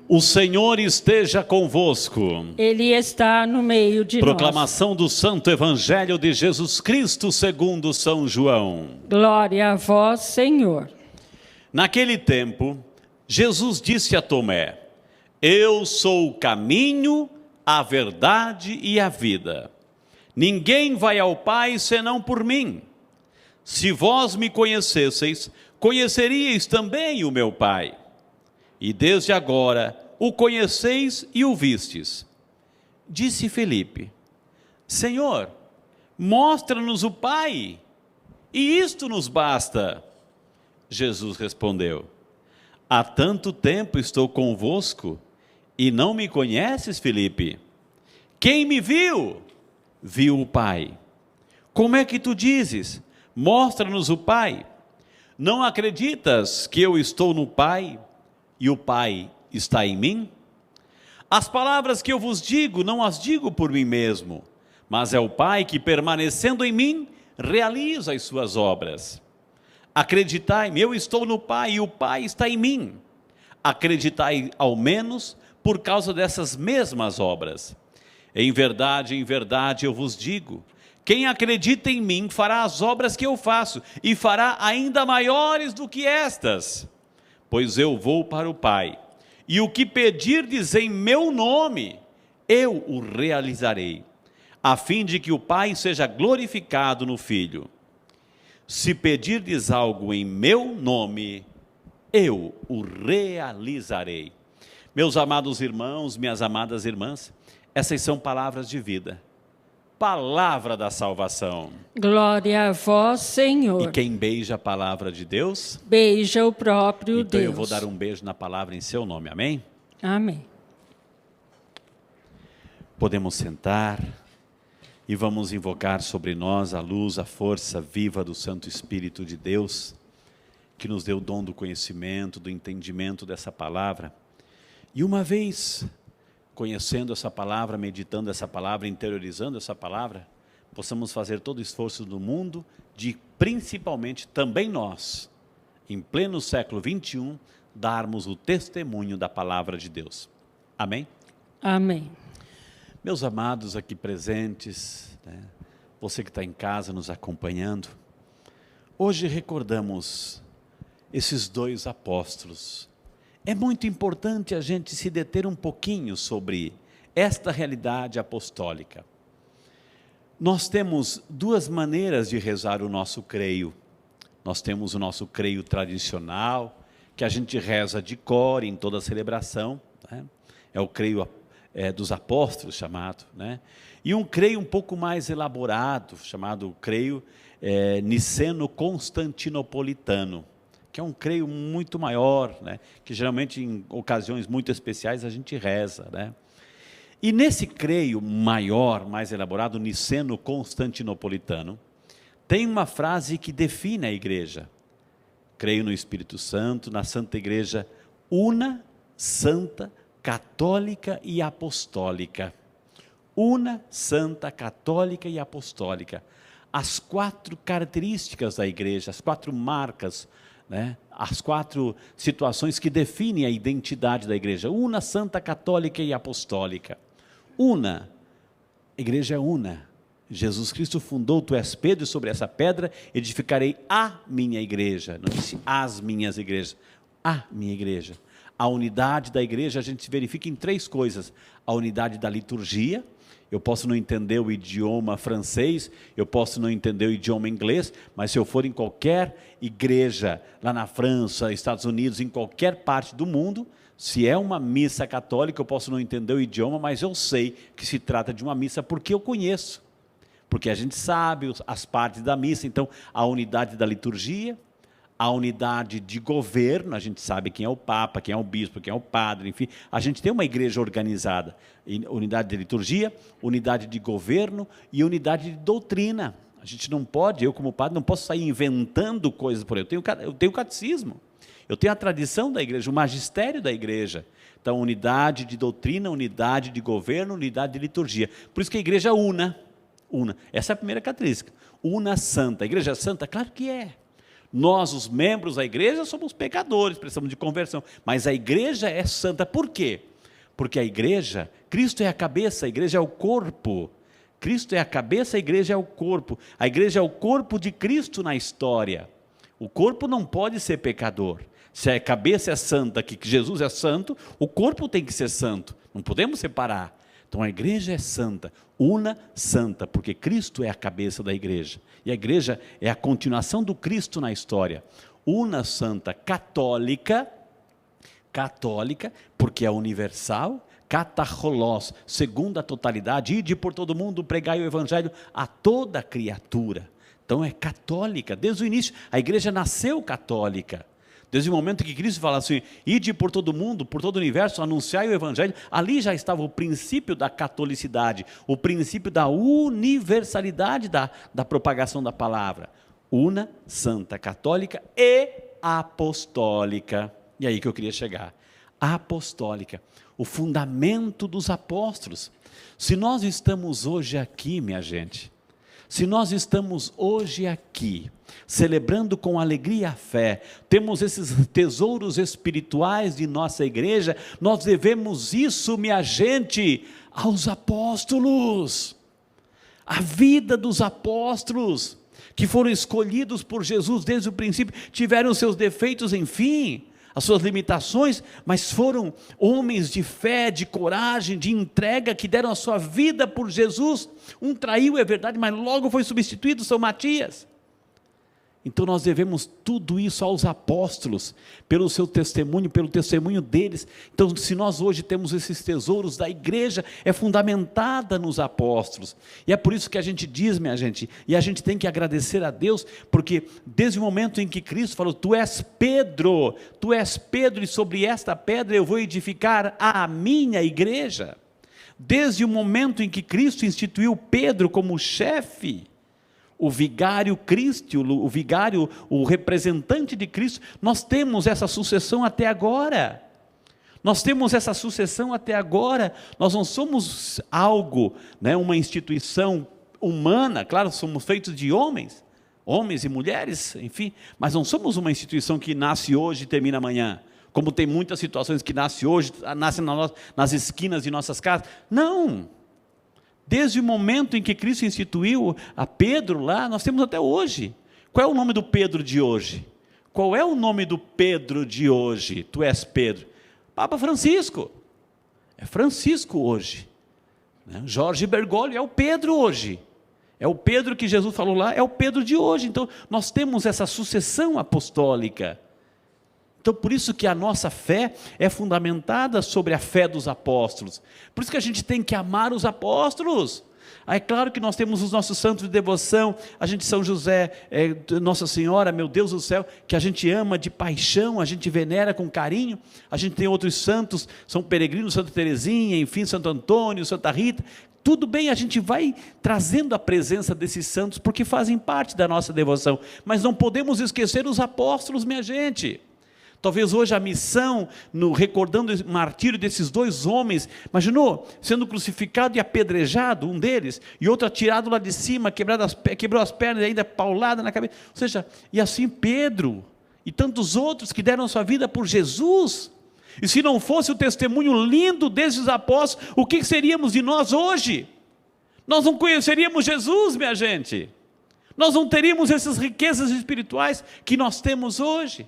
O Senhor esteja convosco. Ele está no meio de Proclamação do Santo Evangelho de Jesus Cristo segundo São João. Glória a vós, Senhor. Naquele tempo, Jesus disse a Tomé: Eu sou o caminho, a verdade e a vida. Ninguém vai ao Pai senão por mim. Se vós me conhecesseis, conheceríeis também o meu Pai. E desde agora o conheceis e o vistes. Disse Felipe: Senhor, mostra-nos o Pai, e isto nos basta. Jesus respondeu: Há tanto tempo estou convosco, e não me conheces, Felipe? Quem me viu, viu o Pai. Como é que tu dizes: mostra-nos o Pai? Não acreditas que eu estou no Pai e o Pai está em mim? As palavras que eu vos digo, não as digo por mim mesmo, mas é o Pai que, permanecendo em mim, realiza as suas obras. Acreditai-me, eu estou no Pai e o Pai está em mim. Acreditai ao menos por causa dessas mesmas obras. Em verdade eu vos digo, quem acredita em mim fará as obras que eu faço e fará ainda maiores do que estas. Pois eu vou para o Pai, e o que pedirdes em meu nome, eu o realizarei, a fim de que o Pai seja glorificado no Filho. Se pedirdes algo em meu nome, eu o realizarei. Meus amados irmãos, minhas amadas irmãs, essas são palavras de vida. Palavra da salvação. Glória a vós, Senhor. E quem beija a palavra de Deus? Beija o próprio então Deus. Eu vou dar um beijo na palavra em seu nome, amém? Amém. Podemos sentar e vamos invocar sobre nós a luz, a força viva do Santo Espírito de Deus, que nos deu o dom do conhecimento, do entendimento dessa palavra. E uma vez conhecendo essa palavra, meditando essa palavra, interiorizando essa palavra, possamos fazer todo o esforço do mundo de, principalmente, também nós, em pleno século XXI, darmos o testemunho da palavra de Deus. Amém? Amém. Meus amados aqui presentes, você que está em casa nos acompanhando, hoje recordamos esses dois apóstolos. É muito importante a gente se deter um pouquinho sobre esta realidade apostólica. Nós temos duas maneiras de rezar o nosso creio. Nós temos o nosso creio tradicional, que a gente reza de cor em toda a celebração, é o creio dos apóstolos chamado, e um creio um pouco mais elaborado, chamado creio niceno-constantinopolitano, que é um creio muito maior, que geralmente em ocasiões muito especiais a gente reza. E nesse creio maior, mais elaborado, niceno-constantinopolitano, tem uma frase que define a igreja. Creio no Espírito Santo, na Santa Igreja, una, santa, católica e apostólica. Una, santa, católica e apostólica. As quatro características da igreja, as quatro marcas, as quatro situações que definem a identidade da igreja. Una, santa, católica e apostólica. Una, a igreja é una. Jesus Cristo fundou, tu és Pedro, e sobre essa pedra edificarei a minha igreja. Não disse as minhas igrejas, a minha igreja. A unidade da igreja a gente verifica em três coisas. A unidade da liturgia. Eu posso não entender o idioma francês, eu posso não entender o idioma inglês, mas se eu for em qualquer igreja, lá na França, Estados Unidos, em qualquer parte do mundo, se é uma missa católica, eu posso não entender o idioma, mas eu sei que se trata de uma missa porque eu conheço, porque a gente sabe as partes da missa. Então, a unidade da liturgia, a unidade de governo, a gente sabe quem é o Papa, quem é o Bispo, quem é o Padre, enfim, a gente tem uma igreja organizada, unidade de liturgia, unidade de governo e unidade de doutrina. A gente não pode, eu como padre, não posso sair inventando coisas por aí, eu tenho catecismo, eu tenho a tradição da igreja, o magistério da igreja. Então, unidade de doutrina, unidade de governo, unidade de liturgia. Por isso que a igreja una, essa é a primeira característica. Una santa, a igreja é santa? Claro que é. Nós, os membros da igreja, somos pecadores, precisamos de conversão, mas a igreja é santa. Por quê? Porque a igreja, Cristo é a cabeça, a igreja é o corpo. Cristo é a cabeça, a igreja é o corpo. A igreja é o corpo de Cristo na história. O corpo não pode ser pecador. Se a cabeça é santa, que Jesus é santo, o corpo tem que ser santo. Não podemos separar. Então a igreja é santa, una santa, porque Cristo é a cabeça da igreja. E a igreja é a continuação do Cristo na história. Una santa, católica, porque é universal, katarholos, segundo a totalidade, ide por todo mundo, pregai o evangelho a toda criatura. Então é católica, desde o início, a igreja nasceu católica. Desde o momento que Cristo fala assim, ide por todo mundo, por todo o universo, anunciai o evangelho, ali já estava o princípio da catolicidade, o princípio da universalidade da propagação da palavra. Una, santa, católica e apostólica. E aí que eu queria chegar. Apostólica, o fundamento dos apóstolos. Se nós estamos hoje aqui, minha gente, se nós estamos hoje aqui, celebrando com alegria a fé, temos esses tesouros espirituais de nossa igreja, nós devemos isso, minha gente, aos apóstolos. A vida dos apóstolos, que foram escolhidos por Jesus desde o princípio, tiveram seus defeitos, enfim, as suas limitações, mas foram homens de fé, de coragem, de entrega, que deram a sua vida por Jesus. Um traiu, é verdade, mas logo foi substituído, São Matias. Então nós devemos tudo isso aos apóstolos, pelo seu testemunho, pelo testemunho deles. Então, se nós hoje temos esses tesouros da igreja, é fundamentada nos apóstolos. E é por isso que a gente diz, minha gente, e a gente tem que agradecer a Deus, porque desde o momento em que Cristo falou, tu és Pedro, e sobre esta pedra eu vou edificar a minha igreja. Desde o momento em que Cristo instituiu Pedro como chefe, o vigário Cristo, o vigário, o representante de Cristo, nós temos essa sucessão até agora. Nós temos essa sucessão até agora. Nós não somos algo, né, uma instituição humana, claro, somos feitos de homens e mulheres, enfim, mas não somos uma instituição que nasce hoje e termina amanhã, como tem muitas situações que nascem hoje, nascem nas esquinas de nossas casas. Não! Desde o momento em que Cristo instituiu a Pedro lá, nós temos até hoje. Qual é o nome do Pedro de hoje? Qual é o nome do Pedro de hoje? Tu és Pedro. Papa Francisco. É Francisco hoje. Jorge Bergoglio é o Pedro hoje. É o Pedro que Jesus falou lá, é o Pedro de hoje. Então, nós temos essa sucessão apostólica. Então, por isso que a nossa fé é fundamentada sobre a fé dos apóstolos. Por isso que a gente tem que amar os apóstolos. É claro que nós temos os nossos santos de devoção, a gente São José, Nossa Senhora, meu Deus do céu, que a gente ama de paixão, a gente venera com carinho. A gente tem outros santos, São Peregrino, Santa Teresinha, enfim, Santo Antônio, Santa Rita. Tudo bem, a gente vai trazendo a presença desses santos, porque fazem parte da nossa devoção. Mas não podemos esquecer os apóstolos, minha gente. Talvez hoje a missão, recordando o martírio desses dois homens, imaginou, sendo crucificado e apedrejado, um deles, e outro atirado lá de cima, quebrou as pernas e ainda paulada na cabeça, ou seja, e assim Pedro, e tantos outros que deram sua vida por Jesus, e se não fosse o testemunho lindo desses apóstolos, o que seríamos de nós hoje? Nós não conheceríamos Jesus, minha gente, nós não teríamos essas riquezas espirituais que nós temos hoje.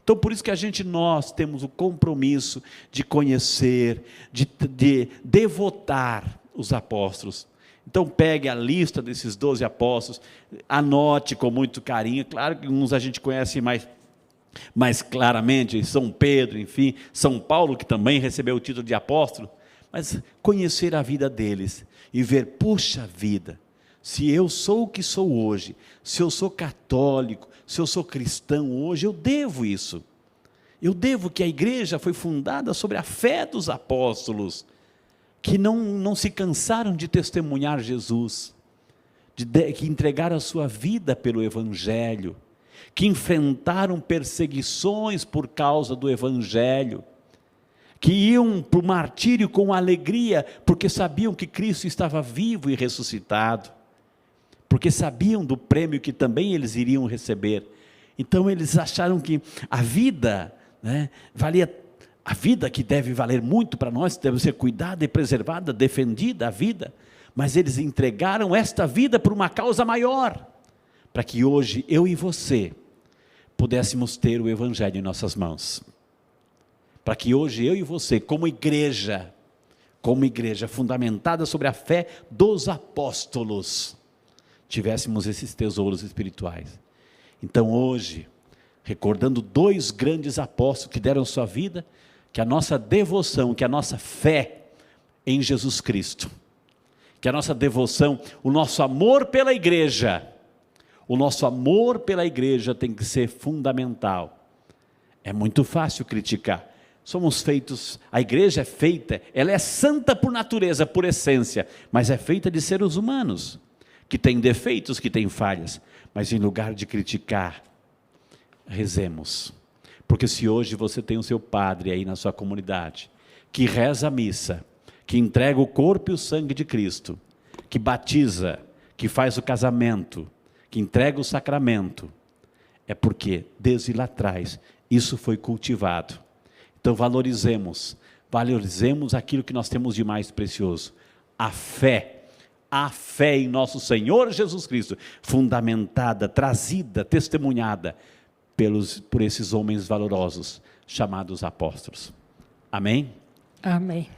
Então, por isso que nós temos o compromisso de conhecer, de devotar os apóstolos. Então, pegue a lista desses 12 apóstolos, anote com muito carinho. Claro que uns a gente conhece mais claramente, São Pedro, enfim, São Paulo, que também recebeu o título de apóstolo, mas conhecer a vida deles e ver, puxa vida, se eu sou o que sou hoje, se eu sou católico, se eu sou cristão hoje, eu devo isso. Eu devo que a igreja foi fundada sobre a fé dos apóstolos, que não se cansaram de testemunhar Jesus, que entregaram a sua vida pelo Evangelho, que enfrentaram perseguições por causa do Evangelho, que iam para o martírio com alegria, porque sabiam que Cristo estava vivo e ressuscitado, porque sabiam do prêmio que também eles iriam receber. Então eles acharam que a vida, né, valia, a vida que deve valer muito para nós, deve ser cuidada e preservada, defendida a vida, mas eles entregaram esta vida por uma causa maior, para que hoje eu e você pudéssemos ter o Evangelho em nossas mãos, para que hoje eu e você, como igreja fundamentada sobre a fé dos apóstolos, tivéssemos esses tesouros espirituais. Então hoje, recordando 2 grandes apóstolos que deram sua vida, que a nossa devoção, que a nossa fé em Jesus Cristo, que a nossa devoção, o nosso amor pela igreja, tem que ser fundamental. É muito fácil criticar. Somos feitos, a igreja é feita, ela é santa por natureza, por essência, mas é feita de seres humanos, que têm defeitos, que têm falhas. Mas em lugar de criticar, rezemos. Porque se hoje você tem o seu padre aí na sua comunidade, que reza a missa, que entrega o corpo e o sangue de Cristo, que batiza, que faz o casamento, que entrega o sacramento, é porque desde lá atrás isso foi cultivado. Então valorizemos aquilo que nós temos de mais precioso, a fé em nosso Senhor Jesus Cristo, fundamentada, trazida, testemunhada por esses homens valorosos, chamados apóstolos. Amém? Amém.